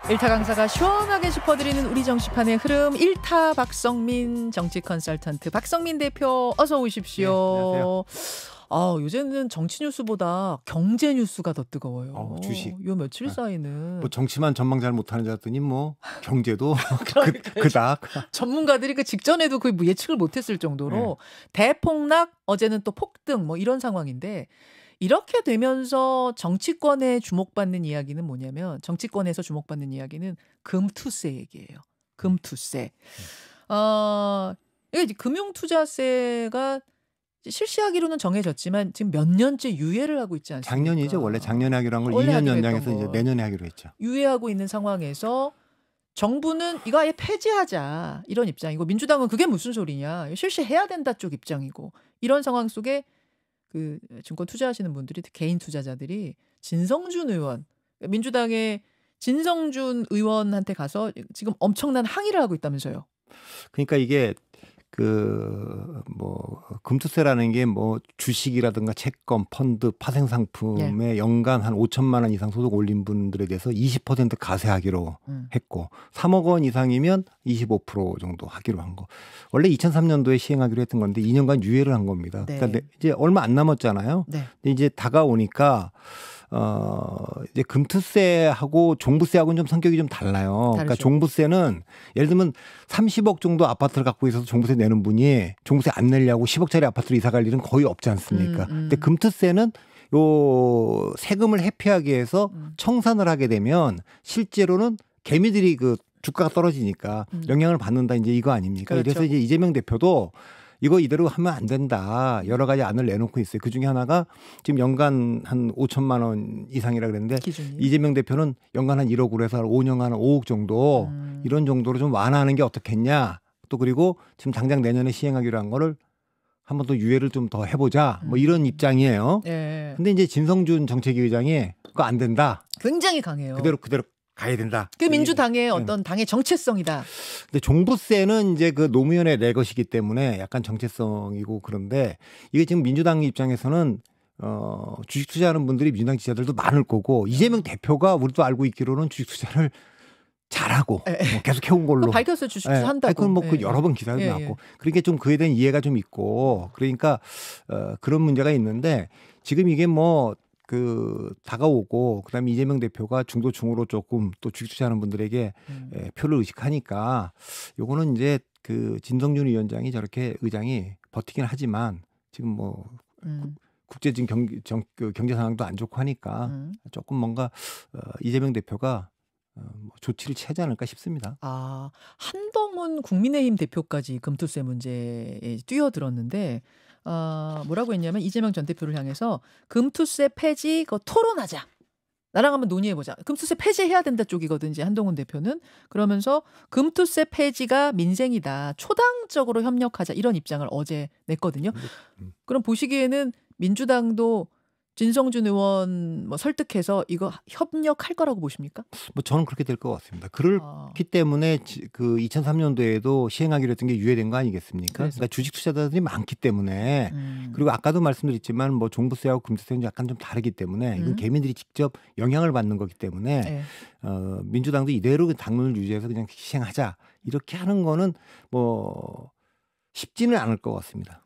일타 강사가 시원하게 짚어드리는 우리 정치판의 흐름. 일타 박성민 정치 컨설턴트 박성민 대표 어서 오십시오. 네, 안녕하세요. 요새는 정치 뉴스보다 경제 뉴스가 더 뜨거워요. 주식. 요 며칠 사이는 뭐 정치만 전망 잘 못하는 줄 알았더니 뭐 경제도 그닥. 전문가들이 그 직전에도 거의 뭐 예측을 못했을 정도로 대폭락, 어제는 또 폭등 뭐 이런 상황인데, 이렇게 되면서 정치권에 주목받는 이야기는 뭐냐면, 정치권에서 주목받는 이야기는 금투세 얘기예요. 금투세. 이게 이제 금융투자세가 실시하기로는 정해졌지만 지금 몇 년째 유예를 하고 있지 않습니까? 작년이죠. 원래 작년에 하기로 한 걸 원래 2년 하기로 연장해서 했던 이제 거. 내년에 하기로 했죠. 유예하고 있는 상황에서 정부는 이거 아예 폐지하자 이런 입장이고, 민주당은 그게 무슨 소리냐, 실시해야 된다 쪽 입장이고, 이런 상황 속에 그 증권 투자하시는 분들이, 개인 투자자들이 진성준 의원, 민주당의 진성준 의원한테 가서 지금 엄청난 항의를 하고 있다면서요. 그러니까 이게 뭐 금투세라는 게 뭐 주식이라든가 채권, 펀드, 파생 상품에 연간 한 5천만 원 이상 소득 올린 분들에 대해서 20% 가세하기로 했고, 3억 원 이상이면 25% 정도 하기로 한 거. 원래 2003년도에 시행하기로 했던 건데 2년간 유예를 한 겁니다. 네. 그러니까 이제 얼마 안 남았잖아요. 네. 근데 이제 다가오니까 이제 금투세하고 종부세하고는 좀 성격이 좀 달라요. 그러니까 다르죠. 종부세는 예를 들면 30억 정도 아파트를 갖고 있어서 종부세 내는 분이 종부세 안 내려고 10억짜리 아파트로 이사 갈 일은 거의 없지 않습니까? 근데 금투세는 요 세금을 회피하기 위해서 청산을 하게 되면 실제로는 개미들이 그 주가가 떨어지니까 영향을 받는다, 이제 이거 아닙니까? 그렇죠. 그래서 이제 이재명 대표도 이거 이대로 하면 안 된다, 여러 가지 안을 내놓고 있어요. 그 중에 하나가 지금 연간 한 5천만 원 이상이라 그랬는데, 기준이. 이재명 대표는 연간 한 1억으로 해서 5년간 한 5억 정도 이런 정도로 좀 완화하는 게 어떻겠냐. 또 그리고 지금 당장 내년에 시행하기로 한 거를 한 번 더 유예를 좀 더 해보자, 뭐 이런 입장이에요. 예. 근데 이제 진성준 정책위 의장이 그거 안 된다, 굉장히 강해요. 그대로 가야 된다. 그 민주당의 어떤 당의 정체성이다. 근데 종부세는 이제 그 노무현의 내 것이기 때문에 약간 정체성이고, 그런데 이게 지금 민주당 입장에서는 주식 투자하는 분들이 민주당 지지자들도 많을 거고, 이재명 대표가 우리도 알고 있기로는 주식 투자를 잘하고 뭐 계속 해온 걸로 밝혔어요. 주식 투자 한다고. 그건 뭐 그 여러 번 기사도 나왔고, 그러니까 좀 그에 대한 이해가 좀 있고, 그러니까 그런 문제가 있는데, 지금 이게 뭐 다가오고, 그다음에 이재명 대표가 중도층으로 조금 또 주식 투자하는 분들에게 표를 의식하니까, 요거는 이제 그 진성준 위원장이 저렇게 의장이 버티긴 하지만 지금 뭐 국제적인 경제 상황도 안 좋고 하니까 조금 뭔가 이재명 대표가 뭐 조치를 취하지 않을까 싶습니다. 한동훈 국민의힘 대표까지 금투세 문제에 뛰어들었는데, 뭐라고 했냐면, 이재명 전 대표를 향해서 금투세 폐지 그거 토론하자, 나랑 한번 논의해보자, 금투세 폐지해야 된다 쪽이거든 이제 한동훈 대표는. 그러면서 금투세 폐지가 민생이다, 초당적으로 협력하자, 이런 입장을 어제 냈거든요. 그럼 보시기에는 민주당도 진성준 의원 뭐 설득해서 이거 협력할 거라고 보십니까? 뭐 저는 그렇게 될 것 같습니다. 그렇기 때문에 그 2003년도에도 시행하기로 했던 게 유예된 거 아니겠습니까? 그러니까 주식 투자자들이 많기 때문에, 그리고 아까도 말씀드렸지만 뭐 종부세하고 금투세는 약간 좀 다르기 때문에, 이건 개민들이 직접 영향을 받는 거기 때문에 민주당도 이대로 당론을 유지해서 그냥 시행하자, 이렇게 하는 거는 뭐 쉽지는 않을 것 같습니다.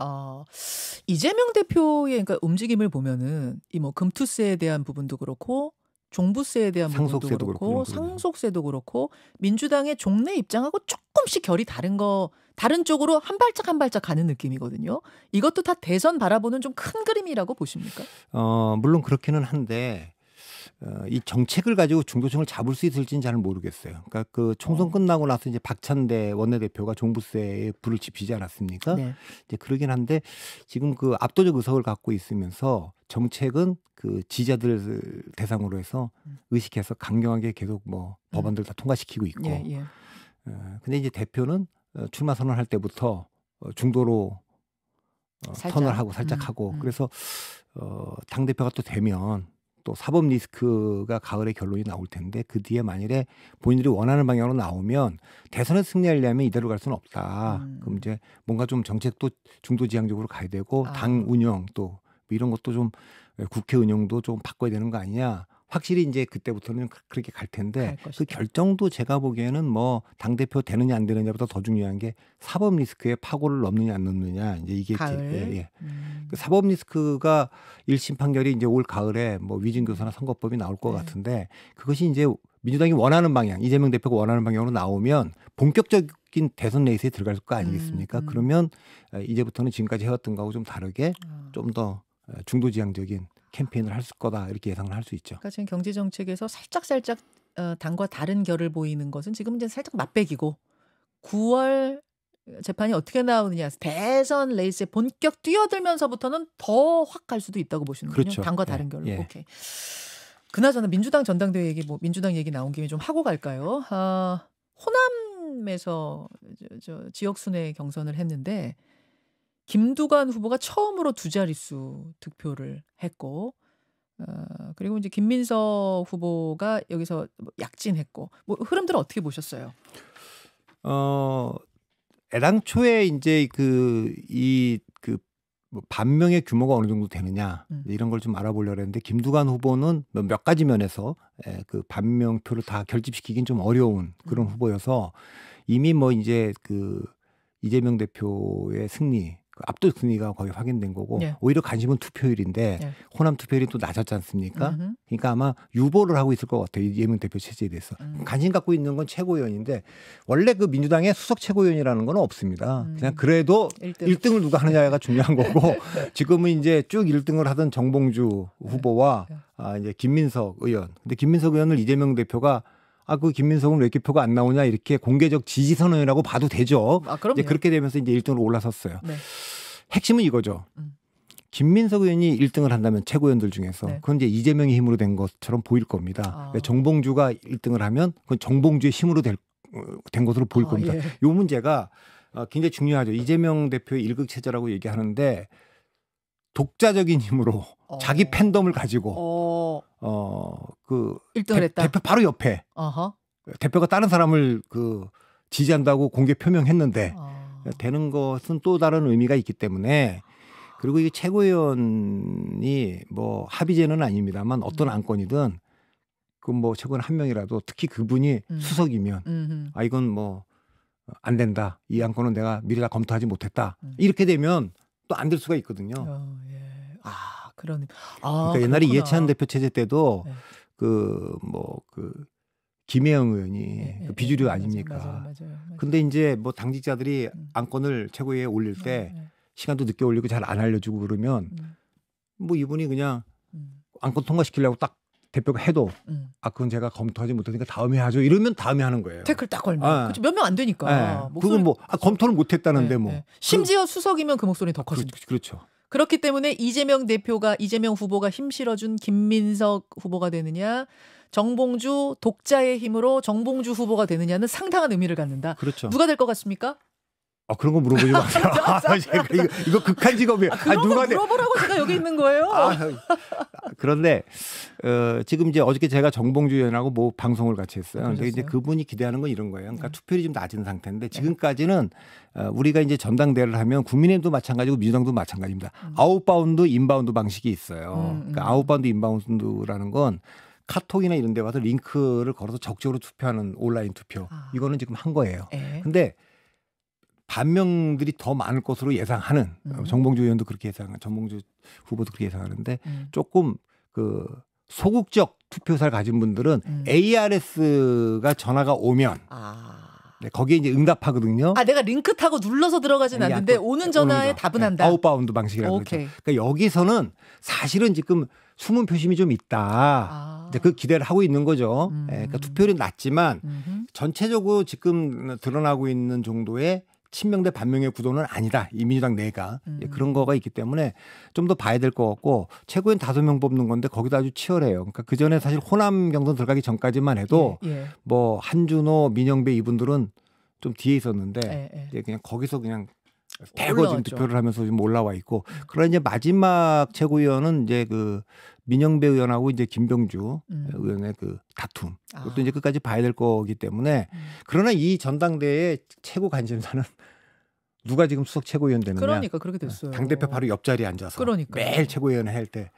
이재명 대표의 그러니까 움직임을 보면은 이 뭐 금투세에 대한 부분도 그렇고, 종부세에 대한 부분도 상속세도 그렇고, 그렇고, 상속세도 그렇고, 민주당의 종래 입장하고 조금씩 결이 다른 쪽으로 한 발짝 한 발짝 가는 느낌이거든요. 이것도 다 대선 바라보는 좀 큰 그림이라고 보십니까? 물론 그렇기는 한데, 이 정책을 가지고 중도층을 잡을 수 있을지는 잘 모르겠어요. 그러니까 그 총선 끝나고 나서 이제 박찬대 원내대표가 종부세에 불을 지피지 않았습니까? 네. 이제 그러긴 한데, 지금 그 압도적 의석을 갖고 있으면서 정책은 그 지지자들 대상으로 해서 의식해서 강경하게 계속 뭐 법안들 다 통과시키고 있고. 근데 이제 대표는 출마 선언할 때부터 중도로 턴을 하고 살짝 하고, 그래서 당 대표가 또 되면 또 사법 리스크가 가을에 결론이 나올 텐데, 그 뒤에 만일에 본인들이 원하는 방향으로 나오면 대선에 승리하려면 이대로 갈 수는 없다. 그럼 이제 뭔가 좀 정책도 중도지향적으로 가야 되고, 당 운영 또 이런 것도 좀 국회 운영도 좀 바꿔야 되는 거 아니냐. 확실히 이제 그때부터는 그렇게 갈 텐데 그 결정도 제가 보기에는 뭐 당대표 되느냐 안 되느냐보다 더 중요한 게 사법 리스크의 파고를 넘느냐 안 넘느냐 이제 이게 그 사법 리스크가 1심 판결이 이제 올 가을에 뭐 위증교사나 선거법이 나올 것 같은데 그것이 이제 민주당이 원하는 방향, 이재명 대표가 원하는 방향으로 나오면 본격적인 대선 레이스에 들어갈 거 아니겠습니까? 그러면 이제부터는 지금까지 해왔던 거하고 좀 다르게 좀 더 중도지향적인 캠페인을 할 거다 이렇게 예상을 할 수 있죠. 그러니까 지금 경제 정책에서 살짝 당과 다른 결을 보이는 것은 지금 이제 살짝 맛배기고 9월 재판이 어떻게 나오느냐 대선 레이스에 본격 뛰어들면서부터는 더 확 갈 수도 있다고 보시는군요. 그렇죠. 당과 다른 결로. 오케이. 그나저나 민주당 전당대회 얘기 뭐 민주당 얘기 나온 김에 좀 하고 갈까요? 호남에서 지역 순회 경선을 했는데 김두관 후보가 처음으로 두 자릿수 득표를 했고 그리고 이제 김민석 후보가 여기서 약진했고 뭐 흐름들은 어떻게 보셨어요? 애당초에 이제 뭐 반명의 규모가 어느 정도 되느냐 이런 걸 좀 알아보려고 했는데 김두관 후보는 몇 가지 면에서 그 반명표를 다 결집시키긴 좀 어려운 그런 후보여서 이미 뭐 이제 그 이재명 대표의 승리 압도적 승리가 거의 확인된 거고 오히려 관심은 투표율인데 호남 투표율이 또 낮았지 않습니까? 그러니까 아마 유보를 하고 있을 것 같아요. 이재명 대표 체제에 대해서. 관심 갖고 있는 건 최고위원인데 원래 그 민주당의 수석 최고위원이라는 건 없습니다. 그냥 그래도 1등을 누가 하느냐가 중요한 거고 지금은 이제 쭉 1등을 하던 정봉주 후보와 이제 김민석 의원. 근데 김민석 의원을 이재명 대표가 그 김민석은 왜 이렇게 표가 안 나오냐 이렇게 공개적 지지 선언이라고 봐도 되죠. 이제 그렇게 되면서 이제 1등으로 올라섰어요. 네. 핵심은 이거죠. 김민석 의원이 1등을 한다면 최고위원들 중에서 그건 이제 이재명의 힘으로 된 것처럼 보일 겁니다. 정봉주가 1등을 하면 그건 정봉주의 힘으로 된 것으로 보일 겁니다. 이 문제가 굉장히 중요하죠. 이재명 대표의 일극체제라고 얘기하는데 독자적인 힘으로 자기 팬덤을 가지고 그 1등을 했다. 대표 바로 옆에 대표가 다른 사람을 그 지지한다고 공개 표명했는데 되는 것은 또 다른 의미가 있기 때문에 그리고 이게 최고위원이 뭐 합의제는 아닙니다만 어떤 안건이든 그 뭐 최고위원 한 명이라도 특히 그분이 수석이면 이건 뭐 안 된다. 이 안건은 내가 미리 다 검토하지 못했다. 이렇게 되면 또 안 될 수가 있거든요. 그러니까 옛날에 이해찬 대표 체제 때도 김혜영 의원이 그 비주류 아닙니까? 맞아요. 근데 이제 뭐 당직자들이 안건을 최고위에 올릴 때 시간도 늦게 올리고 잘 안 알려주고 그러면 뭐 이분이 그냥 안건 통과시키려고 딱 대표가 해도 그건 제가 검토하지 못하니까 다음에 하죠. 이러면 다음에 하는 거예요. 태클 딱 걸면. 몇 명 안 되니까. 그건 뭐 검토를 못했다는데 뭐. 심지어 수석이면 그 목소리는 더 커지죠. 그렇죠. 그렇기 때문에 이재명 후보가 힘 실어준 김민석 후보가 되느냐, 정봉주 독자의 힘으로 정봉주 후보가 되느냐는 상당한 의미를 갖는다. 그렇죠. 누가 될 것 같습니까? 그런 거 물어보지 마세요. 이거 극한 직업이에요. 그런 거 물어보라고 제가 여기 있는 거예요. 그런데 지금 이제 어저께 제가 정봉주 의원하고 뭐 방송을 같이 했어요. 근데 이제 그분이 기대하는 건 이런 거예요. 그러니까 투표율이 좀 낮은 상태인데 지금까지는 우리가 이제 전당대회를 하면 국민의힘도 마찬가지고 민주당도 마찬가지입니다. 아웃바운드, 인바운드 방식이 있어요. 그러니까 아웃바운드, 인바운드라는 건 카톡이나 이런 데 와서 링크를 걸어서 적극적으로 투표하는 온라인 투표. 이거는 지금 한 거예요. 근데 반명들이 더 많을 것으로 예상하는 정봉주 의원도 그렇게 정봉주 후보도 그렇게 예상하는데 조금 그 소극적 투표사를 가진 분들은 ARS가 전화가 오면 거기에 이제 응답하거든요. 내가 링크 타고 눌러서 들어가진 않는데 오는 전화에 답은 한다. 아웃바운드 방식이라고 그러죠. 그러니까 여기서는 사실은 지금 숨은 표심이 좀 있다. 이제 그 기대를 하고 있는 거죠. 그러니까 투표율이 낮지만 전체적으로 지금 드러나고 있는 정도의 친명 대 반명의 구도는 아니다. 이 민주당 내가 그런 거가 있기 때문에 좀 더 봐야 될 것 같고 최고위원 5명 뽑는 건데 거기도 아주 치열해요. 그러니까 그 전에 사실 호남 경선 들어가기 전까지만 해도 뭐 한준호, 민영배 이분들은 좀 뒤에 있었는데 이제 그냥 거기서 그냥 대거 지금 득표를 하면서 지금 올라와 있고 그러나 이제 마지막 최고위원은 이제 그 민영배 의원하고 이제 김병주 의원의 그 다툼 그것도 이제 끝까지 봐야 될 거기 때문에 그러나 이 전당대회 최고 관심사는 누가 지금 수석 최고위원 되느냐. 그러니까 그렇게 됐어요. 당대표 바로 옆자리에 앉아서 매일 최고위원을 할 때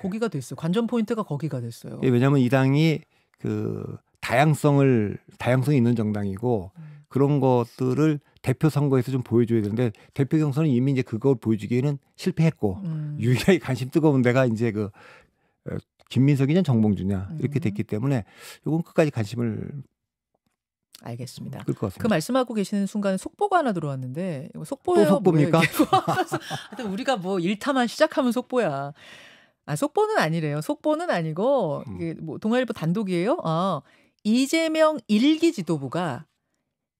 거기가 됐어요. 관전 포인트가 거기가 됐어요. 왜냐하면 이 당이 그 다양성이 있는 정당이고 그런 것들을 대표 선거에서 좀 보여줘야 되는데 대표 경선은 이미 이제 그걸 보여주기에는 실패했고 유일하게 관심 뜨거운 데가 이제 그 김민석이냐 정봉주냐 이렇게 됐기 때문에 이건 끝까지 관심을 알겠습니다. 끌 것 같습니다. 그 말씀하고 계시는 순간에 속보가 하나 들어왔는데 속보예요? 또 속보입니까? 하여튼 우리가 뭐 일타만 시작하면 속보야. 속보는 아니래요. 속보는 아니고 이게 뭐 동아일보 단독이에요. 이재명 1기 지도부가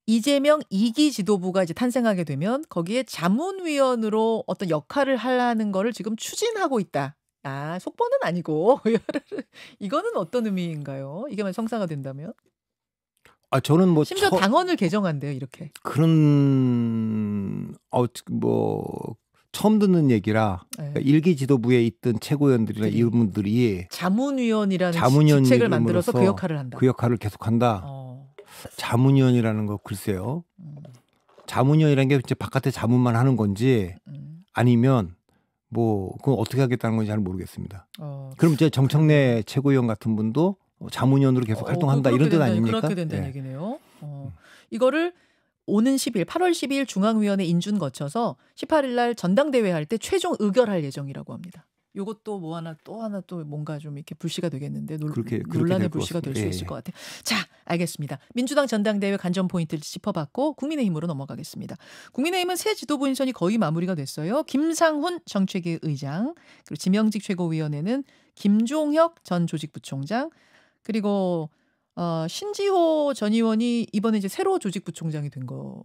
이재명 2기 지도부가 이제 탄생하게 되면 거기에 자문위원으로 어떤 역할을 하려는 거를 지금 추진하고 있다. 속보는 아니고 이거는 어떤 의미인가요? 이게 만약 성사가 된다면? 저는 뭐 심지어 당원을 개정한대요, 이렇게. 그런 뭐 처음 듣는 얘기라 그러니까 1기 지도부에 있던 최고위원들이나 이분들이 자문위원이라는 직책을 만들어서 그 역할을 한다. 그 역할을 계속한다. 자문위원이라는 거 글쎄요. 자문위원이라는 게 이제 바깥에 자문만 하는 건지 아니면 뭐 그건 어떻게 하겠다는 건지 잘 모르겠습니다. 그럼 이제 정청래 최고위원 같은 분도 자문위원으로 계속 활동한다 이런 뜻 아닙니까? 그렇게 된다는 얘기네요. 이거를 오는 10일 8월 12일 중앙위원회 인준 거쳐서 18일 날 전당대회 할 때 최종 의결할 예정이라고 합니다. 요것도 뭐 하나 또 뭔가 좀 이렇게 불씨가 되겠는데 논란의 불씨가 될 수 있을 것 같아요. 자, 알겠습니다. 민주당 전당대회 관전 포인트를 짚어봤고 국민의힘으로 넘어가겠습니다. 국민의힘은 새 지도부 인선이 거의 마무리가 됐어요. 김상훈 정책위 의장, 그리고 지명직 최고위원회는 김종혁 전 조직부총장, 그리고 신지호 전 의원이 이번에 이제 새로 조직부총장이 된 거죠.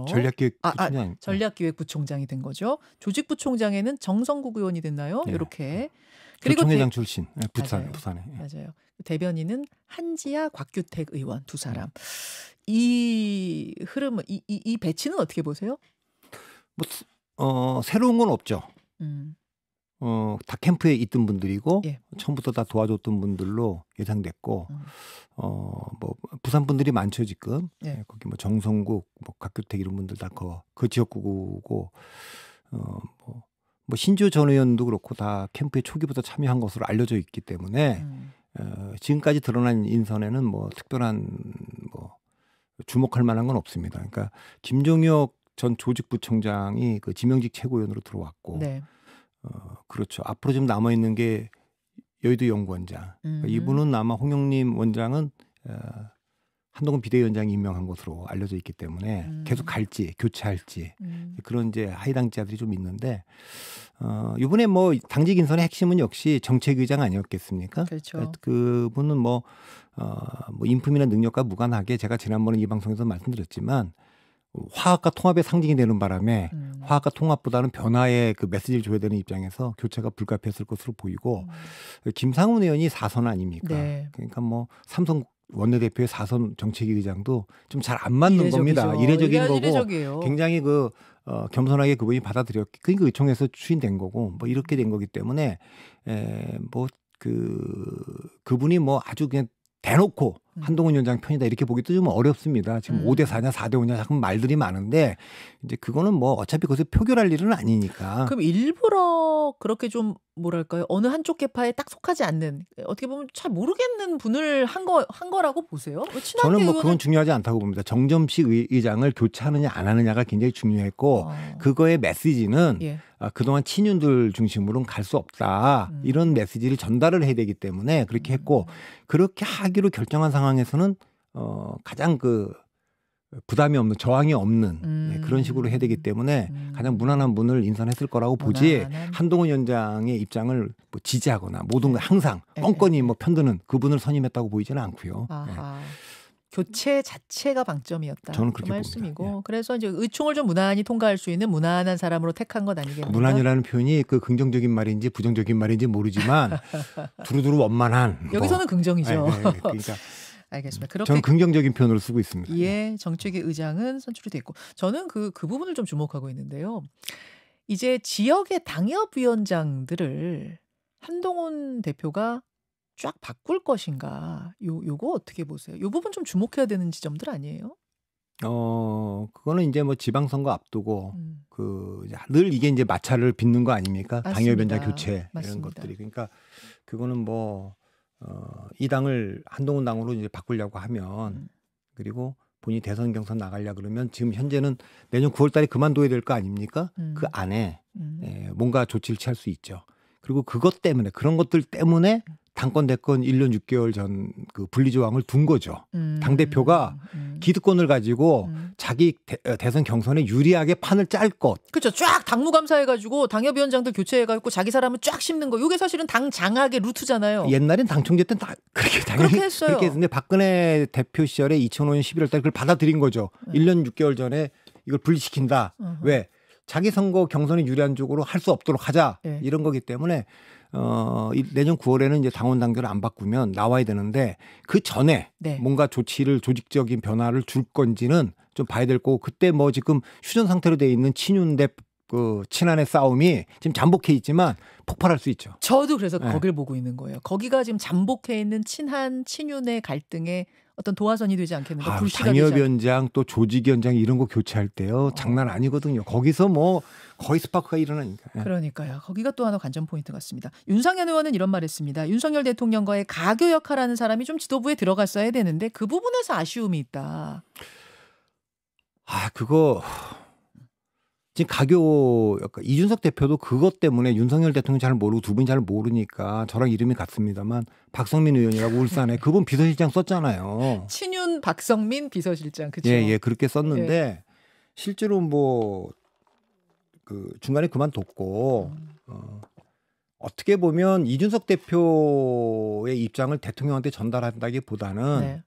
전략기획부총장. 전략기획부총장이 된 거죠. 조직부총장에는 정성국 의원이 됐나요? 네. 이렇게. 그리고 조총회장 출신 부산에. 맞아요. 대변인은 한지아 곽규택 의원 두 사람. 이 흐름은 이 배치는 어떻게 보세요? 뭐 새로운 건 없죠. 다 캠프에 있던 분들이고 처음부터 다 도와줬던 분들로 예상됐고 뭐 부산 분들이 많죠 지금. 거기 뭐 정성국, 뭐 곽규택 이런 분들 다 그 지역구고 뭐 신지호 전 의원도 그렇고 다 캠프에 초기부터 참여한 것으로 알려져 있기 때문에 지금까지 드러난 인선에는 뭐 특별한 뭐 주목할 만한 건 없습니다. 그러니까 김종혁 전 조직부총장이 그 지명직 최고위원으로 들어왔고. 그렇죠. 앞으로 좀 남아 있는 게 여의도 연구원장. 이분은 아마 홍영림 원장은 한동훈 비대위원장이 임명한 것으로 알려져 있기 때문에 계속 갈지 교체할지 그런 이제 하이당자들이 좀 있는데 이번에 뭐 당직 인선의 핵심은 역시 정책의장 아니었겠습니까? 그렇죠. 그분은 뭐 인품이나 능력과 무관하게 제가 지난번에 이 방송에서 말씀드렸지만. 화합과 통합의 상징이 되는 바람에 화합과 통합보다는 변화의 그 메시지를 줘야 되는 입장에서 교체가 불가피했을 것으로 보이고 김상훈 의원이 4선 아닙니까? 네. 그러니까 뭐 삼성 원내대표의 4선 정책위 의장도 좀 잘 안 맞는 겁니다. 이례적인 거고 이례적이에요. 굉장히 겸손하게 그분이 받아들였기 그러니까 의총에서 추인된 거고 뭐 이렇게 된 거기 때문에 그분이 뭐 아주 그냥 대놓고 한동훈 위원장 편이다 이렇게 보기도 좀 어렵습니다. 지금 5대 4냐 4대 5냐 자꾸 말들이 많은데 이제 그거는 뭐 어차피 거기서 표결할 일은 아니니까. 그럼 일부러 그렇게 좀 뭐랄까요? 어느 한쪽 계파에 딱 속하지 않는 어떻게 보면 잘 모르겠는 분을 한 거라고 보세요? 저는 뭐 그건 중요하지 않다고 봅니다. 정점식 의장을 교체하느냐 안 하느냐가 굉장히 중요했고 그거의 메시지는 그동안 친윤들 중심으로는 갈 수 없다. 이런 메시지를 전달을 해야 되기 때문에 그렇게 했고 그렇게 하기로 결정한 상황에서는 가장 부담이 없는 저항이 없는 그런 식으로 해야 되기 때문에 가장 무난한 분을 인선했을 거라고 보지 한동훈 위원장의 입장을 뭐 지지하거나 모든 걸 항상 뻔뻔히 뭐 편드는 그분을 선임했다고 보이지는 않고요. 교체 자체가 방점이었다. 저는 그렇게 말씀이고 봅니다. 그래서 이제 의총을 좀 무난히 통과할 수 있는 무난한 사람으로 택한 것 아니겠습니까? 무난이라는 표현이 긍정적인 말인지 부정적인 말인지 모르지만 두루두루 원만한. 여기서는 긍정이죠. 그러니까. 알겠습니다. 그렇게 저는 긍정적인 표현으로 쓰고 있습니다. 정책위 의장은 선출이 됐고 저는 그 부분을 좀 주목하고 있는데요. 이제 지역의 당협위원장들을 한동훈 대표가 쫙 바꿀 것인가? 요거 어떻게 보세요? 요 부분 좀 주목해야 되는 지점들 아니에요? 그거는 이제 뭐 지방선거 앞두고 늘 이게 이제 마찰을 빚는 거 아닙니까? 당협위원장 교체 맞습니다. 이런 것들이. 그러니까 그거는 뭐 이 당을 한동훈 당으로 이제 바꾸려고 하면 그리고 본인이 대선 경선 나가려 그러면 지금 현재는 내년 9월달에 그만둬야 될 거 아닙니까? 그 안에 뭔가 조치를 취할 수 있죠. 그리고 그것 때문에 그런 것들 때문에 당권 대권 1년 6개월 전 그 분리 조항을 둔 거죠. 당 대표가 기득권을 가지고 자기 대선 경선에 유리하게 판을 짤 것. 그렇죠. 쫙 당무감사해가지고 당협위원장들 교체해가지고 자기 사람을 쫙 심는 거. 이게 사실은 당 장악의 루트잖아요. 옛날엔 당 총재 때는 다 그렇게 했어요. 그렇게 했는데 박근혜 대표 시절에 2005년 11월달 그걸 받아들인 거죠. 1년 6개월 전에 이걸 분리시킨다. 왜? 자기 선거 경선에 유리한 쪽으로 할 수 없도록 하자. 이런 거기 때문에 내년 9월에는 이제 당원 당규를 안 바꾸면 나와야 되는데 그 전에 뭔가 조치를 조직적인 변화를 줄 건지는 좀 봐야 될 거고 그때 뭐 지금 휴전 상태로 돼 있는 친윤 대 그 친한의 싸움이 지금 잠복해 있지만 폭발할 수 있죠. 저도 그래서 거길 보고 있는 거예요. 거기가 지금 잠복해 있는 친한 친윤의 갈등에 어떤 도화선이 되지 않겠는가? 당협위원장 또 조직위원장 이런 거 교체할 때요. 장난 아니거든요. 거기서 뭐 거의 스파크가 일어나니까. 그러니까요. 거기가 또 하나 관전 포인트 같습니다. 윤상현 의원은 이런 말 했습니다. 윤석열 대통령과의 가교 역할하는 사람이 좀 지도부에 들어갔어야 되는데 그 부분에서 아쉬움이 있다. 그거 지금 가교 역할 이준석 대표도 그것 때문에 윤석열 대통령 잘 모르고 두 분이 잘 모르니까 저랑 이름이 같습니다만 박성민 의원이라고 울산에 그분 비서실장 썼잖아요. 친윤 박성민 비서실장 그렇죠. 예, 그렇게 썼는데 실제로 뭐 그 중간에 그만뒀고 어떻게 보면 이준석 대표의 입장을 대통령한테 전달한다기보다는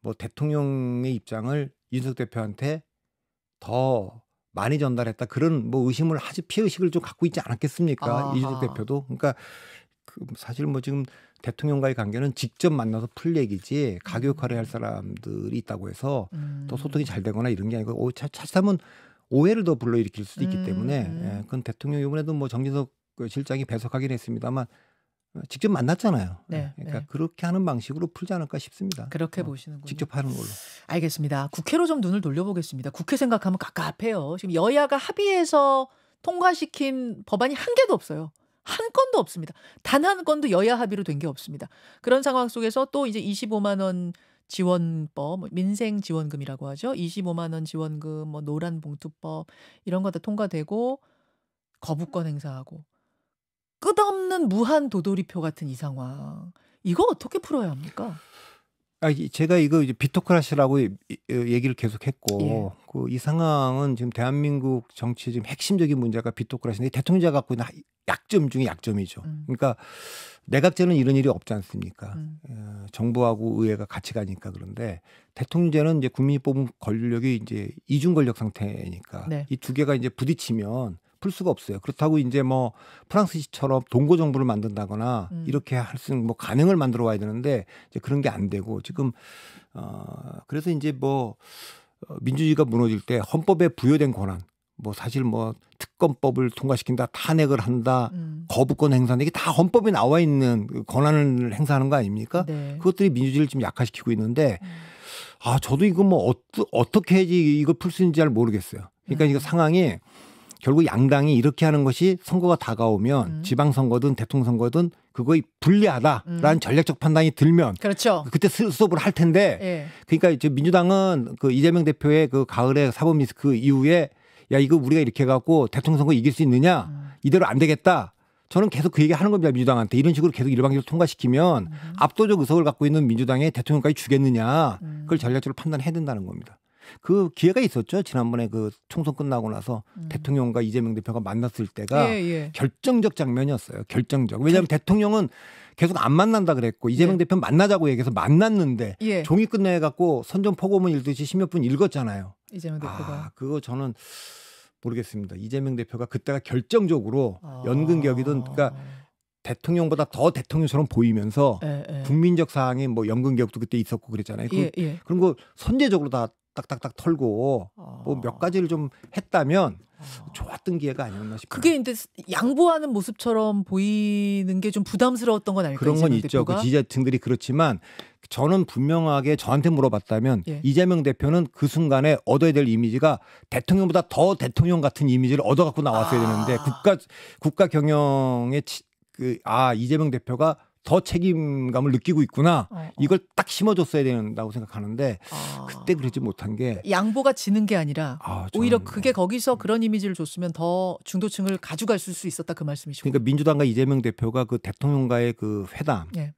뭐 대통령의 입장을 이준석 대표한테 더 많이 전달했다 그런 뭐 의심을 피해 의식을 좀 갖고 있지 않았겠습니까? 이준석 대표도. 그러니까 사실 뭐 지금 대통령과의 관계는 직접 만나서 풀 얘기지 가교 역할을 할 사람들이 있다고 해서 더 소통이 잘 되거나 이런 게 아니고 차치하면 오해를 더 불러일으킬 수도 있기 때문에 그건 대통령 이번에도 뭐 정진석 실장이 배석하긴 했습니다만 직접 만났잖아요. 그러니까 그렇게 하는 방식으로 풀지 않을까 싶습니다. 그렇게 보시는군요. 직접 하는 걸로. 알겠습니다. 국회로 좀 눈을 돌려보겠습니다. 국회 생각하면 갑갑해요. 지금 여야가 합의해서 통과시킨 법안이 한 개도 없어요. 한 건도 없습니다. 단 한 건도 여야 합의로 된 게 없습니다. 그런 상황 속에서 또 이제 25만 원 지원법, 민생 지원금이라고 하죠. 25만 원 지원금, 뭐 노란 봉투법 이런 거 다 통과되고 거부권 행사하고 끝없는 무한 도돌이표 같은 이 상황. 이거 어떻게 풀어야 합니까? 제가 이거 이제 비토크라시라고 얘기를 계속했고 이 상황은 지금 대한민국 정치의 지금 핵심적인 문제가 비토크라시인데 대통령제가 갖고 있는 약점 중에 약점이죠. 그러니까 내각제는 이런 일이 없지 않습니까? 정부하고 의회가 같이 가니까. 그런데 대통령제는 이제 국민이 뽑은 권력이 이제 이중 권력 상태니까 이 두 개가 이제 부딪히면 풀 수가 없어요. 그렇다고 이제 뭐 프랑스처럼 동고 정부를 만든다거나 이렇게 할 수 있는 뭐 가능을 만들어 와야 되는데 이제 그런 게 안 되고 지금 그래서 이제 뭐 민주주의가 무너질 때 헌법에 부여된 권한 뭐 사실 뭐 특검법을 통과시킨다, 탄핵을 한다, 거부권 행사한다 이게 다 헌법에 나와 있는 권한을 행사하는 거 아닙니까? 그것들이 민주주의를 지금 약화시키고 있는데 저도 이거 뭐 어떻게 해야지 이걸 풀 수 있는지 잘 모르겠어요. 그러니까 이거 상황이 결국 양당이 이렇게 하는 것이 선거가 다가오면 지방선거든 대통령 선거든 그거에 불리하다라는 전략적 판단이 들면 그렇죠. 그때 스톱을 할 텐데 그러니까 이제 민주당은 그 이재명 대표의 그 가을의 사법 리스크 이후에 야 이거 우리가 이렇게 해갖고 대통령 선거 이길 수 있느냐 이대로 안 되겠다. 저는 계속 그 얘기 하는 겁니다. 민주당한테 이런 식으로 계속 일방적으로 통과시키면 압도적 의석을 갖고 있는 민주당의 대통령까지 주겠느냐 그걸 전략적으로 판단해야 된다는 겁니다. 그 기회가 있었죠. 지난번에 그 총선 끝나고 나서 대통령과 이재명 대표가 만났을 때가 결정적 장면이었어요. 결정적. 왜냐하면 대통령은 계속 안 만난다 그랬고 이재명 대표는 만나자고 얘기해서 만났는데 종이 끝내갖고 선전포고문 읽듯이 10몇 분 읽었잖아요. 이재명 대표가. 그거 저는 모르겠습니다. 이재명 대표가 그때가 결정적으로 연금개혁이든 그러니까 대통령보다 더 대통령처럼 보이면서 국민적 사항에 뭐 연금개혁도 그때 있었고 그랬잖아요. 그런 거 선제적으로 다 딱딱딱 털고 뭐 몇 가지를 좀 했다면 좋았던 기회가 아니었나 싶어요. 그게 이제 양보하는 모습처럼 보이는 게 좀 부담스러웠던 건 아닐까요? 그런 건 있죠. 그 지지자층들이 그렇지만 저는 분명하게 저한테 물어봤다면 이재명 대표는 그 순간에 얻어야 될 이미지가 대통령보다 더 대통령 같은 이미지를 얻어갖고 나왔어야 되는데 국가 경영의 이재명 대표가 더 책임감을 느끼고 있구나. 이걸 딱 심어줬어야 된다고 생각하는데 그때 그러지 못한 게 양보가 지는 게 아니라 오히려 그게 거기서 그런 이미지를 줬으면 더 중도층을 가져갈 수 있었다 그 말씀이시고. 그러니까 민주당과 이재명 대표가 그 대통령과의 그 회담 예.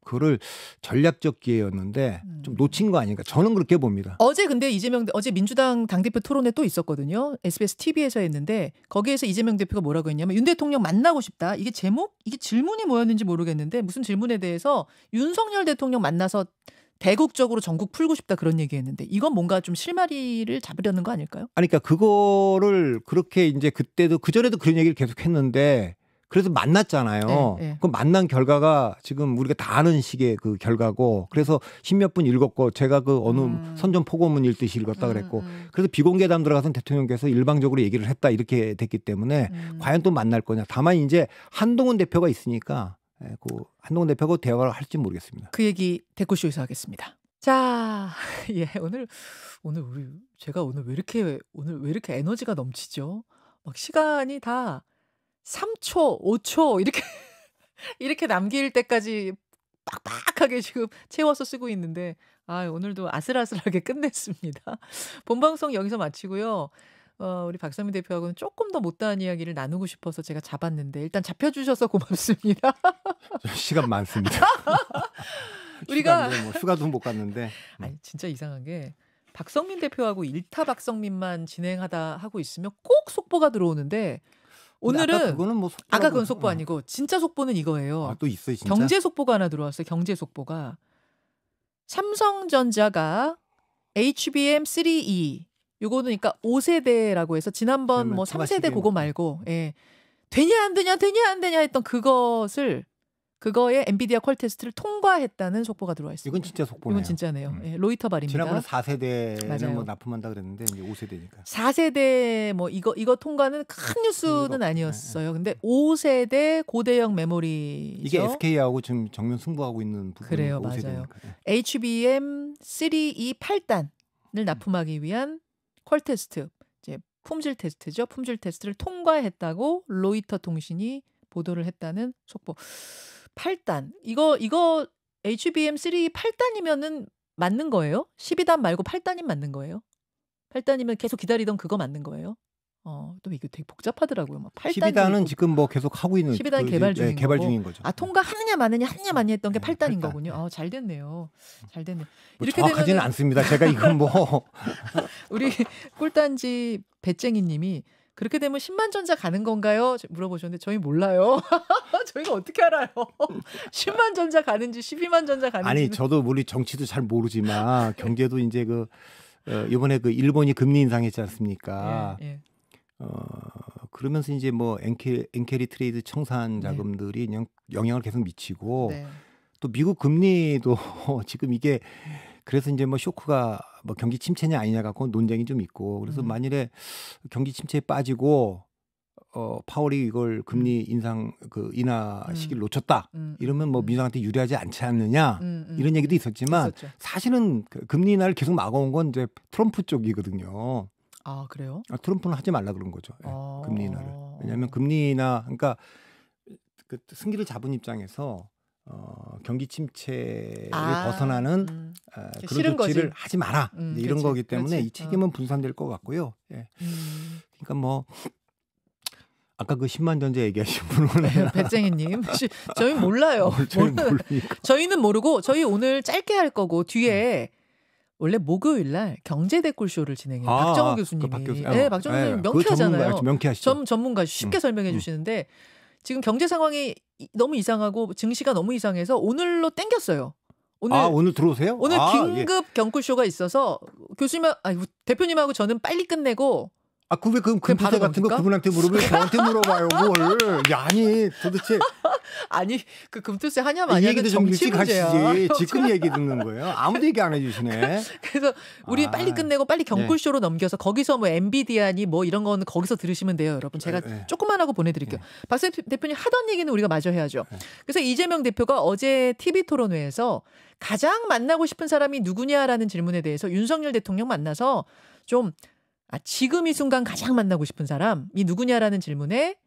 그거를 전략적 기회였는데 좀 놓친 거 아닌가 저는 그렇게 봅니다. 어제 근데 어제 민주당 당대표 토론회 또 있었거든요. SBS TV에서 했는데 거기에서 이재명 대표가 뭐라고 했냐면 윤 대통령 만나고 싶다. 이게 질문이 뭐였는지 모르겠는데 무슨 질문에 대해서 윤석열 대통령 만나서 대국적으로 전국 풀고 싶다 그런 얘기했는데 이건 뭔가 좀 실마리를 잡으려는 거 아닐까요? 아니 그러니까 그거를 그렇게 이제 그때도 그전에도 그런 얘기를 계속 했는데 그래서 만났잖아요. 네. 그 만난 결과가 지금 우리가 다 아는 식의 그 결과고 그래서 십몇 분 읽었고 제가 그 어느 선전포고문 읽듯이 읽었다 그랬고 그래서 비공개담 들어가서 대통령께서 일방적으로 얘기를 했다 이렇게 됐기 때문에 과연 또 만날 거냐. 다만 이제 한동훈 대표가 있으니까 그 한동훈 대표하고 대화를 할지 모르겠습니다. 그 얘기 댓글쇼에서 하겠습니다. 자, 예, 제가 오늘 왜 이렇게 에너지가 넘치죠? 막 시간이 다 3초, 5초 이렇게 남길 때까지 빡빡하게 지금 채워서 쓰고 있는데 오늘도 아슬아슬하게 끝냈습니다. 본방송 여기서 마치고요. 우리 박선민 대표하고는 조금 더 못다한 이야기를 나누고 싶어서 제가 잡았는데 일단 잡혀주셔서 고맙습니다. 시간 많습니다. 우리가 뭐 휴가도 못 갔는데. 아니 진짜 이상한 게 박성민 대표하고 일타 박성민만 하고 있으면 꼭 속보가 들어오는데 오늘은 아까 그건 속보 아니고 진짜 속보는 이거예요. 또 있어요, 진짜? 경제 속보가 하나 들어왔어요. 경제 속보가 삼성전자가 HBM3E 요거는 그러니까 5세대라고 해서 지난번 뭐 3세대 그거 말고 되냐 안 되냐 했던 그거의 엔비디아 퀄 테스트를 통과했다는 속보가 들어와 있습니다. 이건 진짜 속보네요. 이건 진짜네요. 로이터 발입니다. 지난번에 4세대는 뭐 납품한다 그랬는데 이제 5세대니까. 4세대 뭐 이거 통과는 큰 뉴스는 아니었어요. 근데 5세대 고대형 메모리죠. 이게 SK하고 지금 정면 승부하고 있는 부분이 그래요, 5세대니까. 맞아요. HBM3E 8단을 납품하기 위한 퀄 테스트, 이제 품질 테스트죠. 품질 테스트를 통과했다고 로이터 통신이 보도를 했다는 속보. 8단. 이거 HBM3 8단이면은 맞는 거예요? 12단 말고 8단이면 맞는 거예요? 8단이면 계속 기다리던 그거 맞는 거예요? 또 이게 되게 복잡하더라고요. 막 8단 12단은 지금 뭐 계속 하고 있는 12단 개발 중인 거죠. 통과하느냐 마느냐 했던 게 8단인 거군요. 잘 됐네요. 잘 됐네. 이렇게 정확하지는 않습니다. 제가 이건 뭐 우리 꿀단지 배짱이 님이 그렇게 되면 10만 전자 가는 건가요? 물어보셨는데 저희 몰라요. 저희가 어떻게 알아요? 10만 전자 가는지 12만 전자 가는지. 아니 저도 우리 정치도 잘 모르지만 경제도 이제 이번에 일본이 금리 인상했지 않습니까? 예. 그러면서 이제 뭐 엔캐리 트레이드 청산 자금들이 그냥 영향을 계속 미치고 또 미국 금리도 지금 이게 그래서 이제 뭐 쇼크가 뭐 경기 침체냐 아니냐 갖고 논쟁이 좀 있고 그래서 만일에 경기 침체에 빠지고 파월이 이걸 금리 인하 시기를 놓쳤다 이러면 뭐 민주당한테 유리하지 않지 않느냐 이런 얘기도 있었지만 사실은 금리 인하를 계속 막아온 건 이제 트럼프 쪽이거든요. 아 그래요? 트럼프는 하지 말라 그런 거죠. 금리 인하를. 왜냐하면 금리 인하 그러니까 그 승기를 잡은 입장에서 경기 침체를 벗어나는 그런 조치를 하지 마라 이런 그치, 거기 때문에 그렇지. 이 책임은 분산될 것 같고요. 그러니까 뭐 아까 그 10만 전자 얘기하신 분은 배짱이님 저희 몰라요. 저희는 모르고 저희 오늘 짧게 할 거고 뒤에 원래 목요일 날 경제 댓글쇼를 진행해요. 박정호 교수님이. 박정호 교수님 명쾌하잖아요. 명쾌하시죠. 전문가 쉽게 설명해 주시는데 지금 경제 상황이 너무 이상하고 증시가 너무 이상해서 오늘로 땡겼어요. 오늘 들어오세요? 오늘 긴급 경쿨쇼가 있어서 대표님하고 저는 빨리 끝내고 그왜 금투세 같은 거 그분한테 물어보면 저한테 물어봐요 뭘? 아니 도대체 아니 그 금투세 하냐 마냐는 정치 문제야. 지금 얘기 듣는 거예요. 아무도 얘기 안 해주시네. 그래서 우리 빨리 끝내고 빨리 경쿨쇼로 넘겨서 거기서 뭐 엔비디아니 뭐 이런 거는 거기서 들으시면 돼요, 여러분. 제가 조금만 하고 보내드릴게요. 박선 대표님 하던 얘기는 우리가 마저 해야죠. 그래서 이재명 대표가 어제 TV 토론회에서 가장 만나고 싶은 사람이 누구냐라는 질문에 대해서 윤석열 대통령 만나서 좀 지금 이 순간 가장 만나고 싶은 사람이 누구냐라는 질문에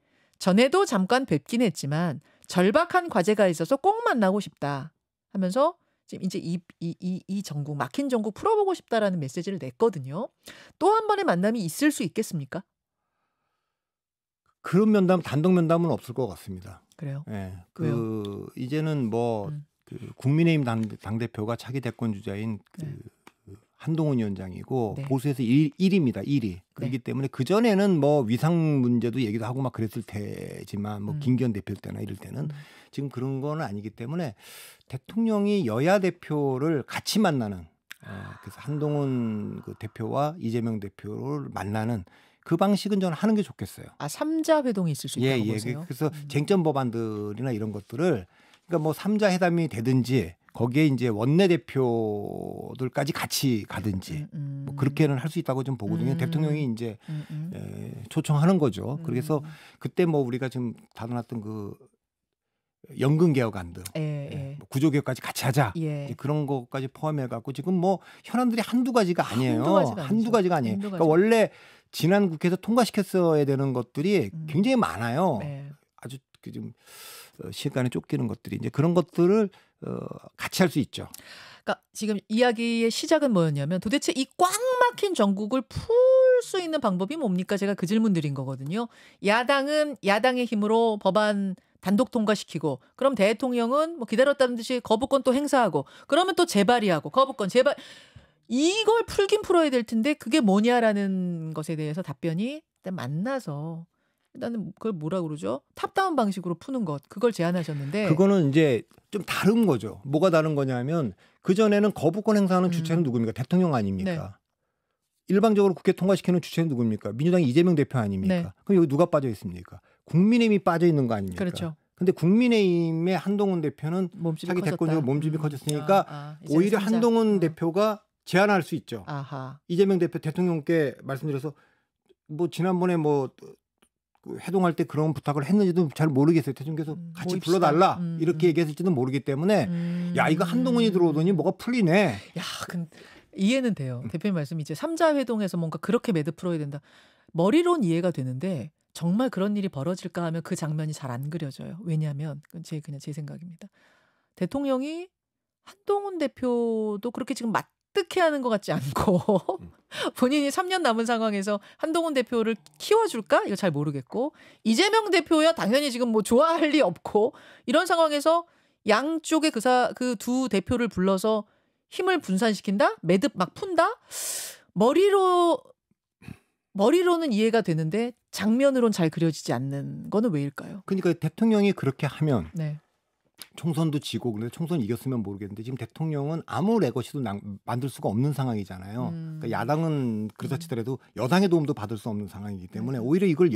전에도 잠깐 뵙긴 했지만 절박한 과제가 있어서 꼭 만나고 싶다 하면서 지금 이제 이 전국 막힌 전국 풀어보고 싶다라는 메시지를 냈거든요. 또 한 번의 만남이 있을 수 있겠습니까? 그런 면담 단독 면담은 없을 것 같습니다. 그래요? 예. 왜요? 이제는 뭐 국민의힘 당대표가 차기 대권 주자인 네. 한동훈 위원장이고 네. 보수에서 1위입니다. 1위. 그렇기 네. 때문에 그전에는 뭐 위상 문제도 얘기도 하고 막 그랬을 테지만 뭐 김기현 대표 때나 이럴 때는 지금 그런 건 아니기 때문에 대통령이 여야 대표를 같이 만나는 그래서 한동훈 그 대표와 이재명 대표를 만나는 그 방식은 저는 하는 게 좋겠어요. 3자 회동이 있을 수 있다고 보세요? 그래서 쟁점 법안들이나 이런 것들을 그러니까 뭐 3자 회담이 되든지 거기에 이제 원내대표들까지 같이 가든지 뭐 그렇게는 할 수 있다고 좀 보거든요. 대통령이 이제 초청하는 거죠. 그래서 그때 뭐 우리가 지금 다뤄놨던 그 연금 개혁안들, 뭐 구조 개혁까지 같이 하자. 이제 그런 것까지 포함해 갖고 지금 뭐 현안들이 한두 가지가 아니에요. 한두 가지가 아니에요. 그러니까 원래 지난 국회에서 통과시켰어야 되는 것들이 굉장히 많아요. 아주 좀 시간에 쫓기는 것들이 이제 그런 것들을 같이 할 수 있죠. 그러니까 지금 이야기의 시작은 뭐였냐면 도대체 이 꽉 막힌 전국을 풀 수 있는 방법이 뭡니까? 제가 그 질문 드린 거거든요. 야당은 야당의 힘으로 법안 단독 통과시키고 그럼 대통령은 뭐 기다렸다는 듯이 거부권 또 행사하고 그러면 또 재발의하고 거부권 재발 이걸 풀긴 풀어야 될 텐데 그게 뭐냐라는 것에 대해서 답변이 일단 만나서 일단은 그걸 뭐라 그러죠? 탑다운 방식으로 푸는 것 그걸 제안하셨는데 그거는 이제 좀 다른 거죠. 뭐가 다른 거냐면 그전에는 거부권 행사하는 주체는 누굽니까? 대통령 아닙니까? 네. 일방적으로 국회 통과시키는 주체는 누굽니까? 민주당 이재명 대표 아닙니까? 네. 그럼 여기 누가 빠져 있습니까? 국민의힘이 빠져 있는 거 아닙니까? 그렇죠. 근데 국민의힘의 한동훈 대표는 자기 대권적으로 몸집이 커졌으니까 오히려 한동훈 대표가 제안할 수 있죠. 이재명 대표 대통령께 말씀드려서 뭐 지난번에 뭐 회동할 때 그런 부탁을 했는지도 잘 모르겠어요. 대통령께서 같이 모입시다. 불러달라 이렇게 얘기했을지는 모르기 때문에 야 이거 한동훈이 들어오더니 뭐가 풀리네. 야, 근데 이해는 돼요. 대표님 말씀 이제 3자 회동에서 뭔가 그렇게 매듭 풀어야 된다. 머리론 이해가 되는데 정말 그런 일이 벌어질까 하면 그 장면이 잘 안 그려져요. 왜냐하면 그냥 제 생각입니다. 대통령이 한동훈 대표도 그렇게 지금 맞득해하는 것 같지 않고 본인이 3년 남은 상황에서 한동훈 대표를 키워줄까? 이거 잘 모르겠고 이재명 대표야 당연히 지금 뭐 좋아할 리 없고 이런 상황에서 양쪽의 그 두 대표를 불러서 힘을 분산시킨다? 매듭 막 푼다? 머리로는 이해가 되는데 장면으로는 잘 그려지지 않는 거는 왜일까요? 그러니까 대통령이 그렇게 하면 네. 총선도 지고 근데 총선 이겼으면 모르겠는데 지금 대통령은 아무 레거시도 만들 수가 없는 상황이잖아요. 그러니까 야당은 그렇다 치더라도 여당의 도움도 받을 수 없는 상황이기 때문에 오히려 이걸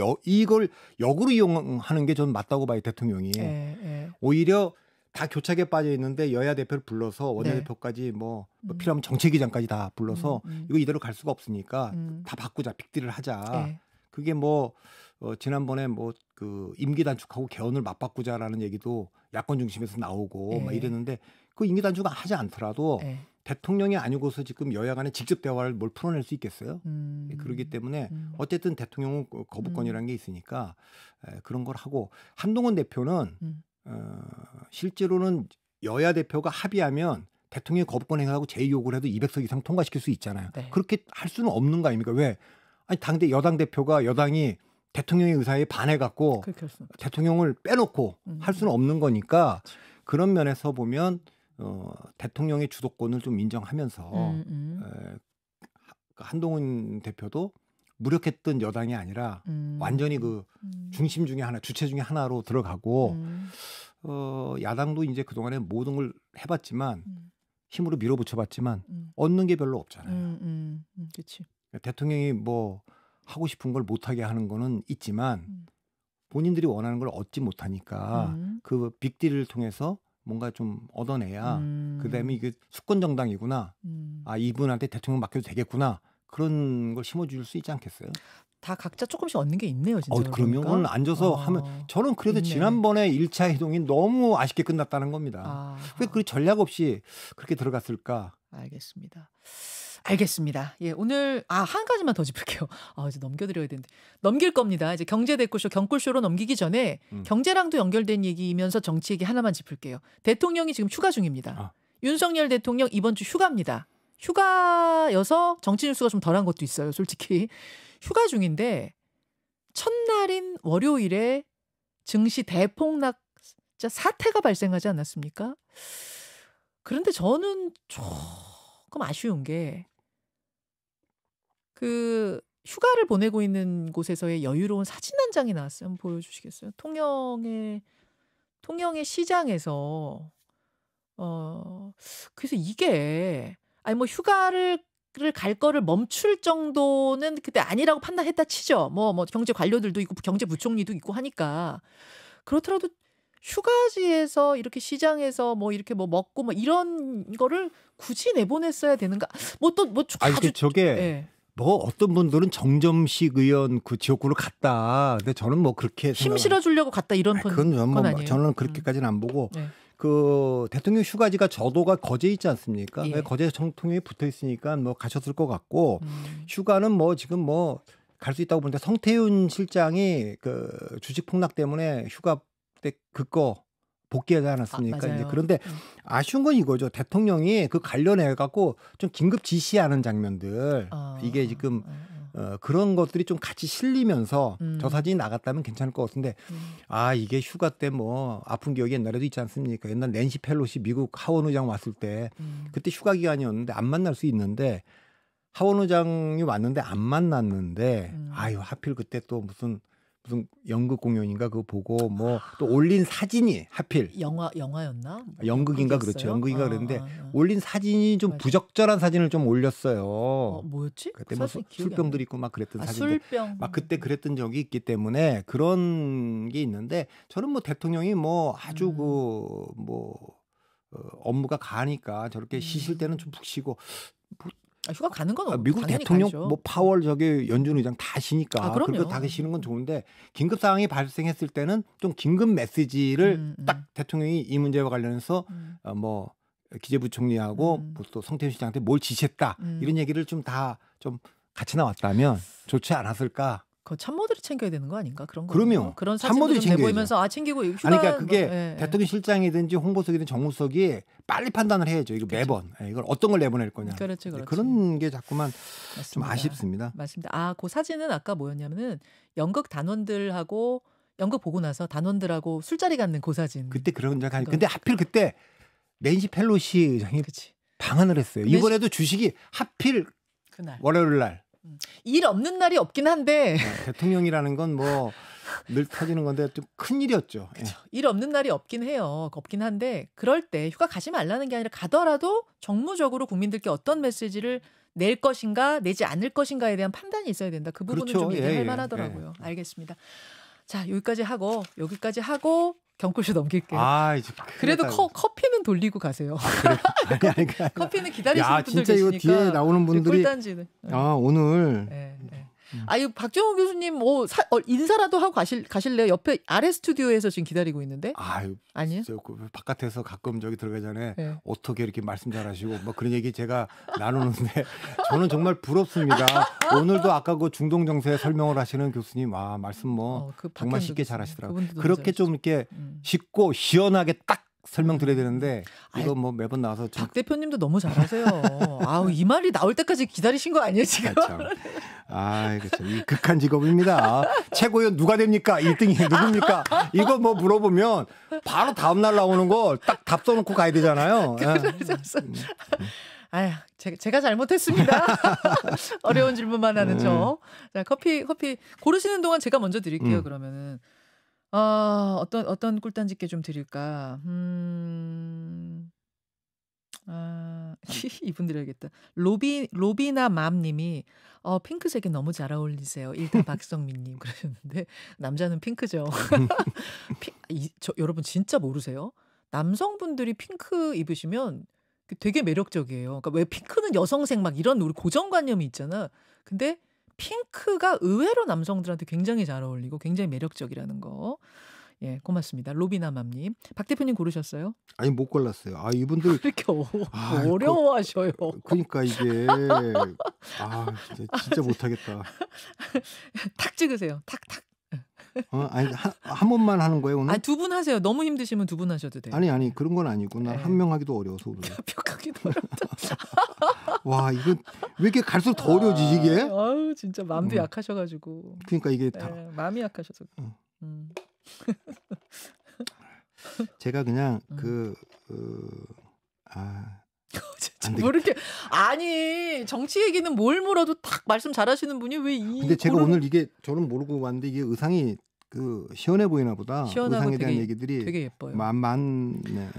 역으로 이용하는 게 저는 맞다고 봐요. 대통령이. 오히려 다 교착에 빠져 있는데 여야 대표를 불러서 원내대표까지 뭐 필요하면 정책위장까지 다 불러서 이거 이대로 갈 수가 없으니까 다 바꾸자, 빅딜을 하자. 그게 뭐 지난번에 뭐 그 임기 단축하고 개헌을 맞바꾸자라는 얘기도 야권 중심에서 나오고 막 이랬는데 그 임기 단축 하지 않더라도 대통령이 아니고서 지금 여야 간에 직접 대화를 뭘 풀어낼 수 있겠어요? 그렇기 때문에 어쨌든 대통령은 거부권이라는 게 있으니까 그런 걸 하고 한동훈 대표는 실제로는 여야 대표가 합의하면 대통령이 거부권 행사하고 제2요구를 해도 200석 이상 통과시킬 수 있잖아요. 그렇게 할 수는 없는 거 아닙니까? 왜? 아니 여당 대표가 여당이 대통령의 의사에 반해갖고 대통령을 빼놓고 할 수는 없는 거니까 그런 면에서 보면 대통령의 주도권을 좀 인정하면서 한동훈 대표도 무력했던 여당이 아니라 완전히 그 중심 중에 하나, 주체 중에 하나로 들어가고 야당도 이제 그동안에 모든 걸 해봤지만 힘으로 밀어붙여봤지만 얻는 게 별로 없잖아요. 그치. 대통령이 뭐 하고 싶은 걸 못하게 하는 거는 있지만 본인들이 원하는 걸 얻지 못하니까 그 빅딜을 통해서 뭔가 좀 얻어내야 그다음에 이게 수권 정당이구나. 아 이분한테 대통령 맡겨도 되겠구나. 그런 걸 심어줄 수 있지 않겠어요? 다 각자 조금씩 얻는 게 있네요, 진짜. 그러면 그러니까. 오늘 앉아서 하면 저는 그래도 있네. 지난번에 1차 이동이 너무 아쉽게 끝났다는 겁니다. 왜 그 전략 없이 그렇게 들어갔을까? 알겠습니다. 예, 오늘 한 가지만 더 짚을게요. 이제 넘겨드려야 되는데 넘길 겁니다. 이제 경제대꾸쇼 경꿀쇼로 넘기기 전에 경제랑도 연결된 얘기이면서 정치 얘기 하나만 짚을게요. 대통령이 지금 휴가 중입니다. 윤석열 대통령 이번 주 휴가입니다. 휴가여서 정치 뉴스가 좀 덜한 것도 있어요. 솔직히 휴가 중인데 첫날인 월요일에 증시 대폭락 사태가 발생하지 않았습니까? 그런데 저는 조금 아쉬운 게 그 휴가를 보내고 있는 곳에서의 여유로운 사진 한 장이 나왔어요. 한번 보여주시겠어요? 통영의 시장에서 그래서 이게 뭐 휴가를 갈 거를 멈출 정도는 그때 아니라고 판단했다 치죠. 뭐 경제 관료들도 있고 경제부총리도 있고 하니까 그렇더라도 휴가지에서 이렇게 시장에서 뭐 이렇게 뭐 먹고 뭐 이런 거를 굳이 내보냈어야 되는가? 아주 저게 예. 뭐 어떤 분들은 정점식 의원 그 지역구를 갔다. 근데 저는 뭐 그렇게 힘 실어주려고 갔다 이런 건 아니에요. 저는 그렇게까지는 안 보고 네. 그 대통령 휴가지가 저도가 거제에 있지 않습니까? 예. 거제 대통령이 붙어 있으니까 뭐 가셨을 것 같고 휴가는 뭐 지금 뭐 갈 수 있다고 보는데 성태윤 실장이 그 주식 폭락 때문에 휴가 때 그거 복귀하지 않았습니까? 이제 그런데 아쉬운 건 이거죠. 대통령이 그 관련해 갖고 좀 긴급 지시하는 장면들 이게 지금 그런 것들이 좀 같이 실리면서 저 사진이 나갔다면 괜찮을 것 같은데 이게 휴가 때 뭐 아픈 기억이 옛날에도 있지 않습니까? 옛날 낸시 펠로시 미국 하원 의장 왔을 때 그때 휴가 기간이었는데 안 만날 수 있는데 하원 의장이 왔는데 안 만났는데 하필 그때 또 무슨 연극 공연인가 그거 보고 뭐 또 올린 사진이 하필 영화였나? 연극인가 그렇죠. 연극인가 그랬는데 올린 사진이 좀 부적절한 사진을 좀 올렸어요. 뭐였지? 그때 뭐 술병들 있고 막 그랬던 사진. 술병. 막 그때 그랬던 적이 있기 때문에 그런 게 있는데 저는 뭐 대통령이 뭐 아주 업무가 가니까 저렇게 쉬실 때는 좀 푹 쉬고. 휴가 가는 건 미국 대통령 가죠. 뭐 파월 연준 의장 다 쉬니까 그럼요. 그거 다 쉬는 건 좋은데 긴급 상황이 발생했을 때는 좀 긴급 메시지를 딱 대통령이 이 문제와 관련해서 뭐 기재부총리하고 또 성태윤 시장한테 뭘 지시했다 이런 얘기를 좀 다 좀 같이 나왔다면 좋지 않았을까? 그 참모들이 챙겨야 되는 거 아닌가? 그런 거. 그럼요. 그런 사진들을 내보이면서 챙기고 휴가. 그러니까 그게 대통령 실장이든지 홍보석이든 정무석이 빨리 판단을 해야죠. 이거 매번 이걸 어떤 걸 내보낼 거냐. 그렇지. 그런 게 자꾸만 맞습니다. 좀 아쉽습니다. 맞습니다. 그 사진은 아까 뭐였냐면은 연극 단원들하고 연극 보고 나서 단원들하고 술자리 갖는 그 사진. 그때 그런 적 아니. 근데 하필 그때 낸시 펠로시 의장이 방한을 했어요. 이번에도 주식이 하필 그날 월요일 날. 일 없는 날이 없긴 한데 대통령이라는 건 뭐 늘 터지는 건데 좀 큰 일이었죠. 일 없는 날이 없긴 해요. 없긴 한데 그럴 때 휴가 가지 말라는 게 아니라 가더라도 정무적으로 국민들께 어떤 메시지를 낼 것인가 내지 않을 것인가에 대한 판단이 있어야 된다. 그 부분은 좀 얘기할 만하더라고요. 알겠습니다. 자, 여기까지 하고 경꿀쇼 넘길게요. 그래도 커피는 돌리고 가세요. 아니. 커피는 기다리시는 분들 진짜 계시니까. 이거 뒤에 나오는 분들이 꿀단지는. 오늘. 이 박정호 교수님 인사라도 하고 가실래요? 옆에 아래 스튜디오에서 지금 기다리고 있는데. 아니요. 바깥에서 가끔 저기 들어가기 전에 어떻게 이렇게 말씀 잘하시고 뭐 그런 얘기 제가 나누는데 저는 정말 부럽습니다. 오늘도 아까 그 중동 정세 설명을 하시는 교수님 말씀 정말 쉽게 잘하시더라고요. 그렇게 좀 이렇게 쉽고 시원하게 딱 설명드려야 되는데 이거 뭐 매번 나와서 박 대표님도 너무 잘하세요. 이 말이 나올 때까지 기다리신 거 아니에요 지금? 그렇죠. 이 극한 직업입니다. 최고위원 누가 됩니까? 1등이 누굽니까? 이거 뭐 물어보면 바로 다음 날 나오는 거 딱 답 써놓고 가야 되잖아요. 제가 잘못했습니다. 어려운 질문만 하는 저. 자, 커피 고르시는 동안 제가 먼저 드릴게요. 그러면은. 어떤 꿀단지께 좀 드릴까? 이분 드려야겠다. 로비나 맘님이 핑크색이 너무 잘 어울리세요. 일단 박성민님 그러셨는데 남자는 핑크죠. 여러분 진짜 모르세요? 남성분들이 핑크 입으시면 되게 매력적이에요. 그러니까 왜 핑크는 여성색 막 이런 우리 고정관념이 있잖아. 근데 핑크가 의외로 남성들한테 굉장히 잘 어울리고 굉장히 매력적이라는 거. 예, 고맙습니다. 로비나맘님. 박 대표님 고르셨어요? 아니 못 골랐어요. 아 이분들 이렇게 어려워하셔요. 그러니까 이게 진짜 못하겠다. 탁 찍으세요. 탁탁. 아니 한 번만 하는 거예요 오늘? 아니 두 분 하세요. 너무 힘드시면 두 분 하셔도 돼요. 아니 그런 건 아니고 난 한 명 하기도 어려워서 그래. 합격하기도 어렵다. 와 이거 왜 이렇게 갈수록 더 어려워지지 이게? 아유 진짜 마음도 약하셔가지고. 그러니까 이게 다 마음이 약하셔서. 제가 그냥 뭐 이렇게 아니 정치 얘기는 뭘 물어도 딱 말씀 잘하시는 분이 왜 이? 근데 제가 오늘 이게 저는 모르고 왔는데 이게 의상이 시원해 보이나 보다. 의상에 대한 얘기들이 되게 예뻐요. 많네.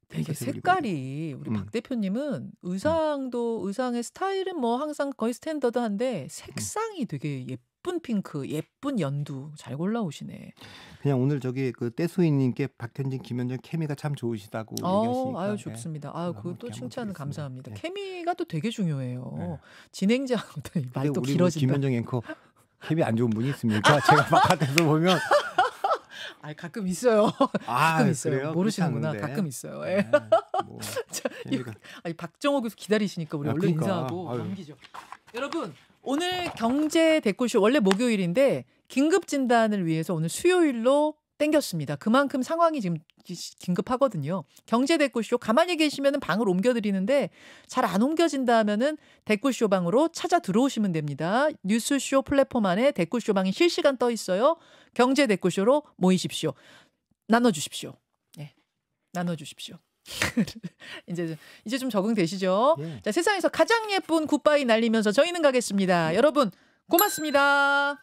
되게 색깔이 우리 박 대표님은 의상의 스타일은 뭐 항상 거의 스탠더드한데 색상이 되게 예쁜 핑크, 예쁜 연두 잘 골라오시네. 그냥 오늘 저기 떼수이님께 박현진, 김현정 케미가 참 좋으시다고 얘기하시니까. 아유 좋습니다. 아유 그것도 칭찬 감사합니다. 네. 케미가 또 되게 중요해요. 네. 진행자하고도 말도 길어진다. 김현정 앵커 케미 안 좋은 분이 있습니까? 제가 바깥에서 보면. 가끔 있어요. 가끔 있어요. 그래요? 모르시는구나. 가끔 있어요. 예. 뭐, 박정호 교수 기다리시니까 우리 얼른 인사하고 넘기죠. 여러분 오늘 경제 댓글쇼 원래 목요일인데 긴급 진단을 위해서 오늘 수요일로 땡겼습니다. 그만큼 상황이 지금 긴급하거든요. 경제 댓글쇼 가만히 계시면 방을 옮겨드리는데 잘 안 옮겨진다면은 댓글쇼 방으로 찾아 들어오시면 됩니다. 뉴스쇼 플랫폼 안에 댓글쇼 방이 실시간 떠 있어요. 경제 댓글쇼로 모이십시오. 나눠주십시오. 네, 나눠주십시오. 이제 좀 적응되시죠? 예. 자, 세상에서 가장 예쁜 굿바이 날리면서 저희는 가겠습니다. 여러분 고맙습니다.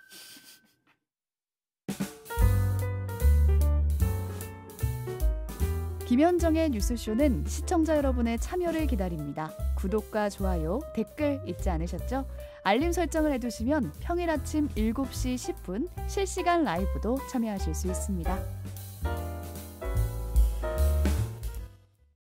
김현정의 뉴스쇼는 시청자 여러분의 참여를 기다립니다. 구독과 좋아요, 댓글 잊지 않으셨죠? 알림 설정을 해두시면 평일 아침 7시 10분 실시간 라이브도 참여하실 수 있습니다.